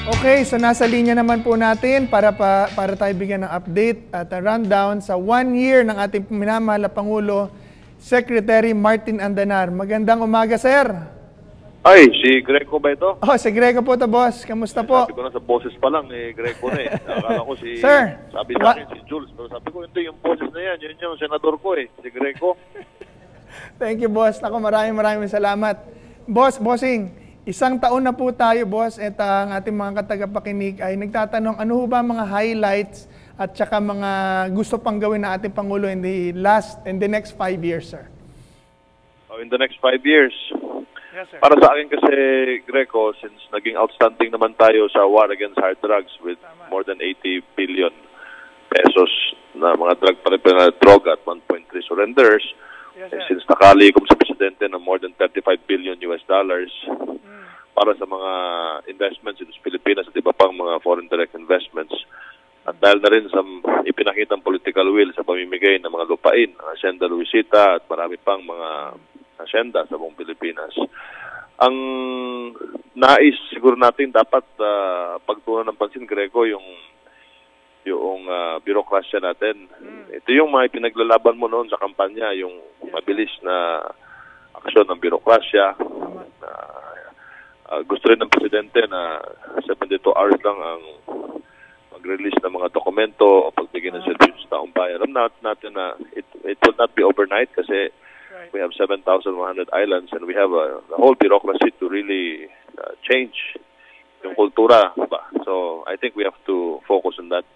Okay, so nasa linya naman po natin para tayo bigyan ng update at a rundown sa 1 year ng ating minamahal na Pangulo, Secretary Martin Andanar. Magandang umaga, sir. Ay, si Greco ba ito? Oh, si Greco po to, boss. Kamusta po? Sabi ko na sa boses pa lang, Greco na eh. Akala ko si, sir, sabi sa akin si Jules. Pero sabi ko, hindi, yung boses na yan. Yun yung senador ko si Greco. Thank you, boss. Ako, maraming salamat. Bossing, 1 taon na po tayo, boss, at ang ating mga katagapakinig ay nagtatanong ano ho ba mga highlights at saka mga gusto pang gawin na ating Pangulo in the next 5 years, sir? Oh, in the next 5 years? Yes, sir. Para sa akin kasi, Greco, since naging outstanding naman tayo sa war against hard drugs with more than 80 billion pesos na mga drug at 1.3 surrenders, yes, since nakalikom sa presidente ng more than 35 billion US dollars para sa mga investments in Pilipinas at iba pang mga foreign direct investments. At dahil na rin sa ipinakitang political will sa pamimigay ng mga lupain, ang Hacienda Luisita at marami pang mga hacienda sa buong Pilipinas. Ang nais siguro natin dapat pagtuunan ng pansin, Greco, yung birokrasya natin. Ito yung mga pinaglalaban mo noon sa kampanya, yung mabilis na aksyon ng birokrasya. Gusto rin ng presidente na 72 hours lang ang mag-release ng mga dokumento o pagbigay ng service sa taong bayan. Alam natin na it will not be overnight kasi we have 7,100 islands and we have the whole bureaucracy to really change yung kultura. So I think we have to focus on that.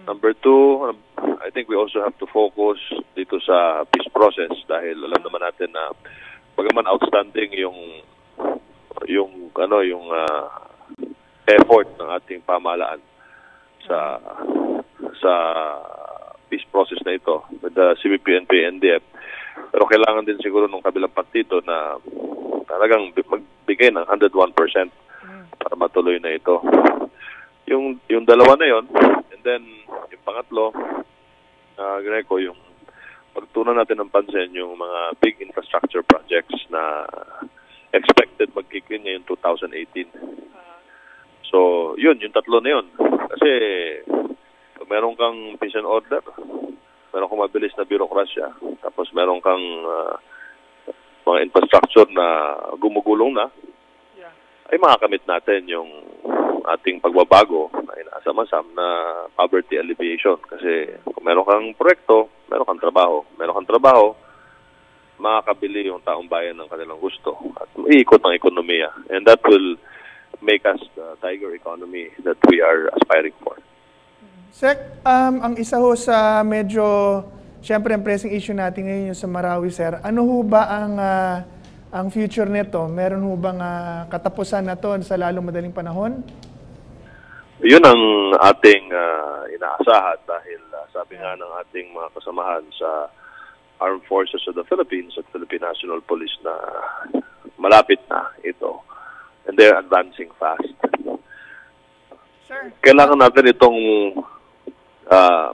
Number 2, I think we also have to focus dito sa peace process dahil alam naman natin na bagaman outstanding yung effort ng ating pamahalaan sa peace process na ito with the CBP, NPA, NDF. Pero kailangan din siguro ng kabilang partido na talagang magbigay ng 101% para matuloy na ito. Yung dalawa na yon, and then yung pangatlo, Greco, yung pagtunan natin ng pansin yung mga big infrastructure projects na expected mag-kick-in ngayon 2018. So, yung tatlo na yun. Kasi meron kang peace and order, meron kang mabilis na birokrasya, tapos meron kang mga infrastructure na gumugulong na, ay makakamit natin yung ating pagbabago na inaasam-asam na poverty alleviation. Kasi kung meron kang proyekto, meron kang trabaho. Meron kang trabaho, makakabili yung taong bayan ng kanilang gusto at iikot ang ekonomiya. And that will make us the tiger economy that we are aspiring for. Sec, ang isa ho sa medyo, siyempre ang pressing issue natin ngayon yung sa Marawi, sir. Ano ho ba ang future nito? Meron ho bang katapusan na to sa lalong madaling panahon? Yun ang ating inaasahan dahil sabi nga ng ating mga kasamahan sa Armed Forces of the Philippines at Philippine National Police na malapit na ito. And they're advancing fast. Sir, kailangan natin itong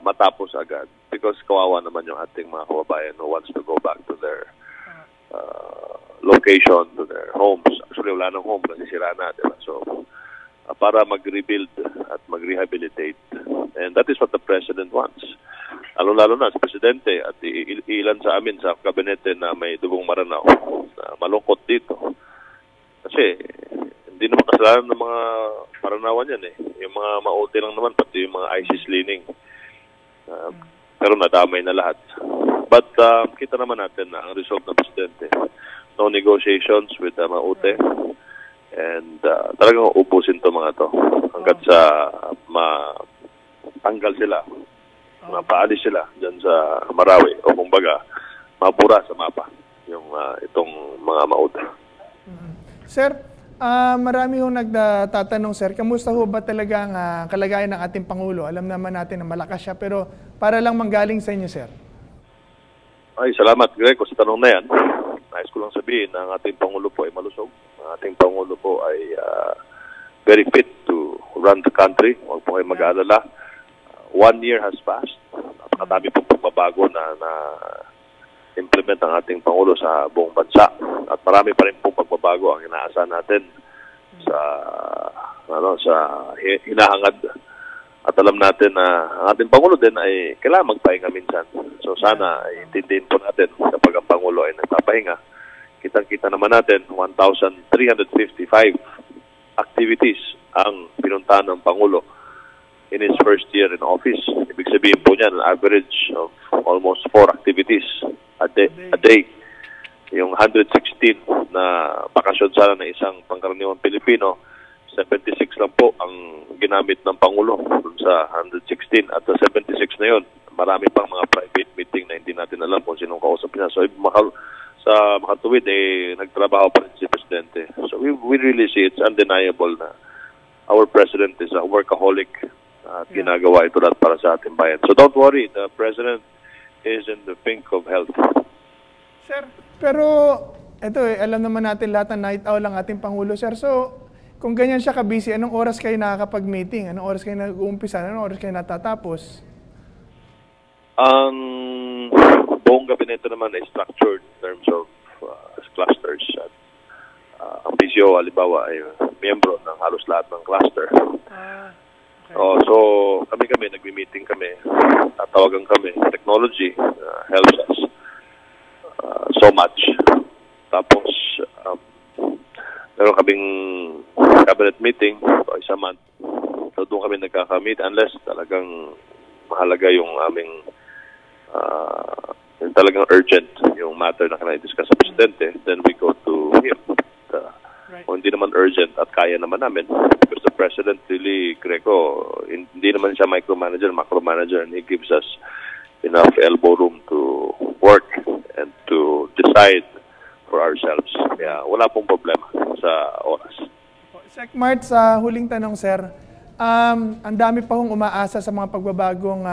matapos agad because kawawa naman yung ating mga kababayan who wants to go back to their location, to their homes. Actually, wala nang home kasi sira na, diba? So, para mag-rebuild at mag-rehabilitate. And that is what the President wants. Lalo-lalo na sa Presidente at ilan sa amin sa kabinete na may dugong Maranao na malungkot dito. Kasi hindi naman kasalanan ng mga Maranawan yan Yung mga mauti lang naman, pati yung mga ISIS leaning. Pero nadamay na lahat. But kita naman natin na ang result ng Presidente, no negotiations with the Maute. And talagang ubusin to mga to hanggat sa matanggal sila, mapaalis sila dyan sa Marawi o kumbaga mabura sa mapa yung itong mga Maute. Sir, marami hong nagtatanong, sir, kamusta ho ba talaga ang kalagayan ng ating Pangulo? Alam naman natin na malakas siya, pero para lang manggaling sa inyo, sir. Ay, salamat, Greco, sa tanong na yan. Nais ko lang sabihin na ang ating Pangulo po ay malusog. Ang ating Pangulo po ay very fit to run the country. Huwag po kayo mag-aalala. 1 year has passed. Napakadami pong pagbabago na implement ang ating Pangulo sa buong bansa. At marami pa rin pong pagbabago ang inaasahan natin sa sa hinahangad. At alam natin na ang ating Pangulo din ay kailangan magpahinga minsan. So sana intindihin po natin kapag ang Pangulo ay nagpapahinga. Kitang-kita naman natin 1,355 activities ang pinuntahan ng Pangulo in his first year in office. Ibig sabihin po niyan, an average of almost 4 activities a day. Yung 116 na bakasyon sana ng isang pangkaraniwang Pilipino, 76 lang po ang ginamit ng Pangulo dun sa 116. At sa 76 na yun, marami pang mga private meeting na hindi natin alam kung sinong kausap niya. So sa makatuwid, nagtrabaho pa rin si Presidente. So we really see it's undeniable na our President is a workaholic at ginagawa ito lahat para sa ating bayan. So don't worry, the President is in the pink of health. Sir, pero ito alam naman natin lahat na night owl ang ating Pangulo, sir. So, kung ganyan siya ka-busy, anong oras kayo nakakapag-meeting? Anong oras kayo nag-uumpisa? Anong oras kayo natatapos? Ang buong gabinete naman ay structured in terms of clusters. At, ang PCO, halimbawa, ay miyembro ng halos lahat ng cluster. Okay. So, kami, nagmi-meeting kami, tatawagan kami. Technology helps us so much. Tapos, meron kaming cabinet meeting twice a month. So, doon kami nagkakamit unless talagang mahalaga yung aming yung talagang urgent yung matter na kailangan-discuss sa Presidente, then we go to him. Kung hindi naman urgent at kaya naman namin. Because the President really, Greco, hindi naman siya micromanager, macromanager, and he gives us enough elbow room to work and to decide for ourselves. Kaya wala pong problema sa oras. Sec Mart, sa huling tanong, sir, ang dami pa hong umaasa sa mga pagbabagong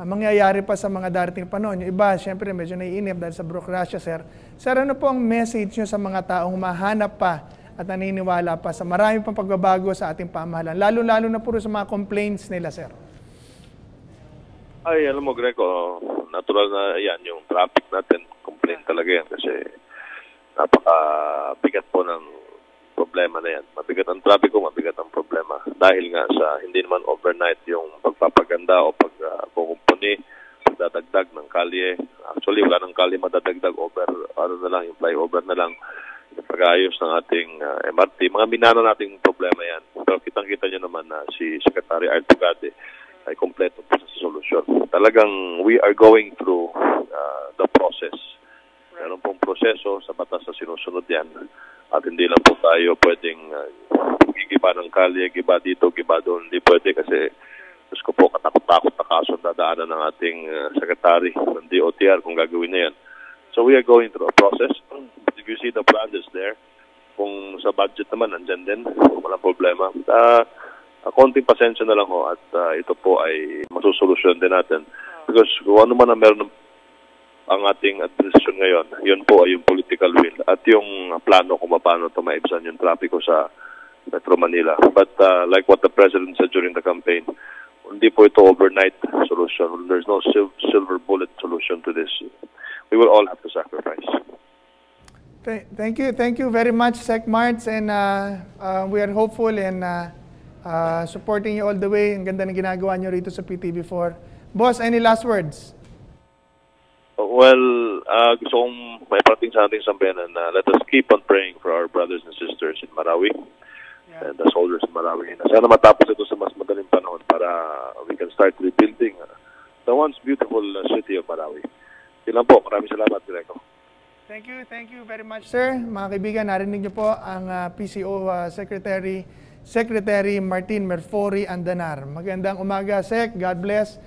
mangyayari pa sa mga darating panahon. Yung iba, syempre, medyo naiinip dahil sa burokrasya, sir. Sir, ano po ang message nyo sa mga taong mahanap pa at naniniwala pa sa marami pang pagbabago sa ating pamahalaan? Lalo-lalo na puro sa mga complaints nila, sir. Ay, alam mo, Greco, natural na yan, yung traffic natin, complaint talaga yan kasi napaka-bigat po ng problema na yan. Mabigat ang traffic ko, mabigat ang problema. Dahil nga sa hindi naman overnight yung pagpapaganda o pagkukumpuni, pagdadagdag ng kalye. Actually, wala ng kalye madadagdag over, yung flyover na lang, yung pag-ayos ng ating MRT. Mga minano nating problema yan. Pero kitang-kita nyo naman na si Secretary Art Tugade ay kompleto po sa solusyon. Talagang we are going through the process. Meron pong proseso sa batas na sinusunod yan. At hindi lang po tayo pwedeng gigiba ng kalye, giba dito, giba doon. Hindi pwede kasi gusto ko po katakot-takot na kaso dadaanan ng ating secretary ng DOTR kung gagawin na yan. So we are going through a process. If you see the plan is there, kung sa budget naman, nandyan din, walang problema. Konting pasensya na lang ho at ito po ay masusolusyon din natin. Because kung ano man ang meron ang ating administrasyon ngayon, yun po ay yung political will at yung plano kung paano ito maibsan yung trapiko sa Metro Manila. But like what the President said during the campaign, hindi po ito overnight solution. There's no silver bullet solution to this. We will all have to sacrifice. Thank you very much, Sec Marts, and we are hopeful and supporting you all the way. Ang ganda ng ginagawa nyo rito sa PTV4. Boss, any last words? Well, gusto kong may parating sa ating sambayanan na let us keep on praying for our brothers and sisters in Marawi and the soldiers in Marawi. Sana matapos ito sa mas madaling panahon para we can start rebuilding the once beautiful city of Marawi. Yun lang po. Maraming salamat, Greco. Thank you very much, sir. Mga kaibigan, narinig niyo po ang PCO Secretary Martin Merfori Andanar. Magandang umaga, Sec. God bless.